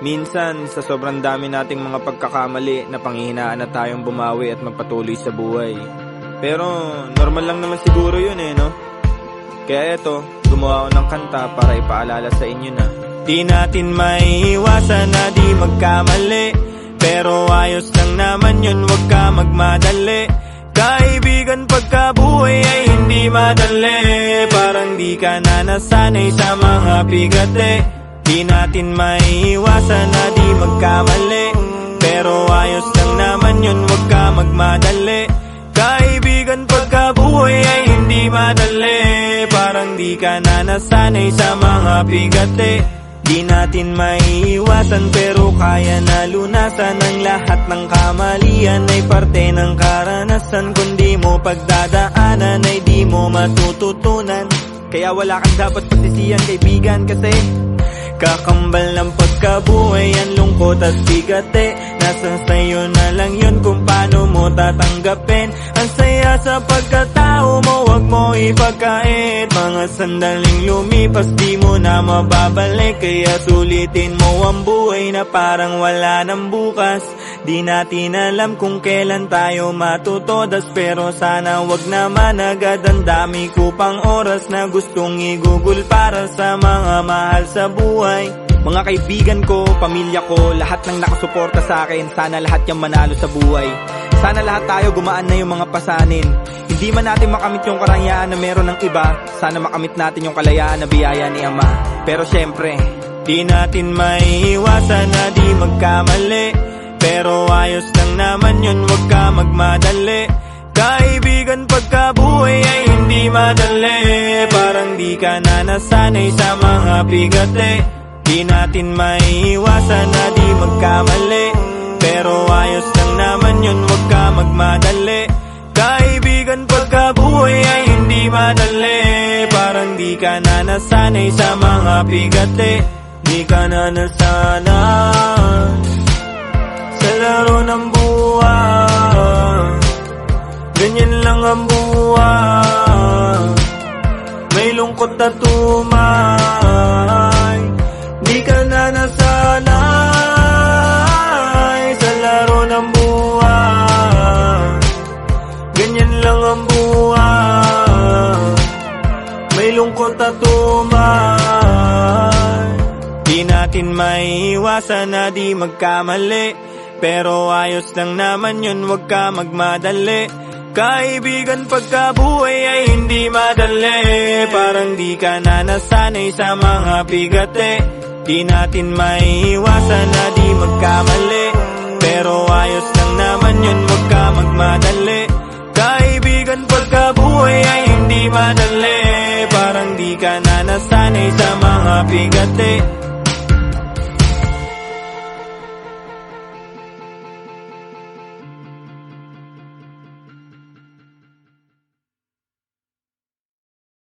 Minsan, sa sobrang dami nating mga pagkakamali, na panghihinaan na tayong bumawi at magpatuloy sa buhay. Pero, normal lang naman siguro yun no? Kaya eto, gumawa ako ng kanta para ipaalala sa inyo na di natin maiiwasan na di magkamali, pero ayos lang naman yun, wag ka magmadali. Kaibigan pagkabuhay ay hindi madali, parang di ka na nasanay sa mga bigate. Di natin maiiwasan na di magkamali, pero ayos lang naman yun, wag ka magmadali. Kaibigan pagkabuhay ay hindi madali, parang di ka na nasanay sa mga bigate. Di natin maiiwasan pero kaya na lunasan, ang lahat ng kamalian ay parte ng karanasan. Kung di mo pagdadaanan ay di mo matututunan, kaya wala kang dapat pagsisihan kaibigan, kasi kakambal ng pagkabuhay ang lungkot at bigate. Nasaan sa'yo na lang yun kung paano mo tatanggapin. Ang saya sa pagkatao mo, wag mo ipagkait. Mga sandaling lumipas di mo na mababalik, kaya sulitin mo ang buhay na parang wala nang bukas. Di natin alam kung kailan tayo matutodas, pero sana wag naman agad. Ang dami ko pang oras na gustong igugol para sa mga mahal sa buhay. Mga kaibigan ko, pamilya ko, lahat ng nakasuporta sa akin, sana lahat yung manalo sa buhay. Sana lahat tayo gumaan na yung mga pasanin. Hindi man natin makamit yung karangyaan na meron ng iba, sana makamit natin yung kalayaan na biyaya ni Ama. Pero syempre, di natin maiiwasan na di magkamali, pero ayos lang naman yun, wag ka magmadali. Kaibigan pagkabuhay ay hindi madali, parang di ka na nasanay sa mga bigate. Di natin maiiwasan na di magkamali, pero ayos lang naman yun, wag ka magmadali. Kaibigan pagkabuhay ay hindi madali, parang di ka na nasanay sa mga bigate. Di ka na nasanay sa laro ng buhay, ganyan lang ang buhay, may lungkot at umay. Di ka na nasanay sa laro ng buhay, ganyan lang ang buhay, may lungkot at umay. Di natin maiiwasan na di magkamali, pero ayos lang naman yun, wag ka magmadali. Kaibigan pagkabuhay ay hindi madali, parang di ka na nasanay sa mga bigate. Di natin maiiwasan na di magkamali, pero ayos lang naman yun, wag ka magmadali. Kaibigan pagkabuhay ay hindi madali, parang di ka na nasanay sa mga bigate.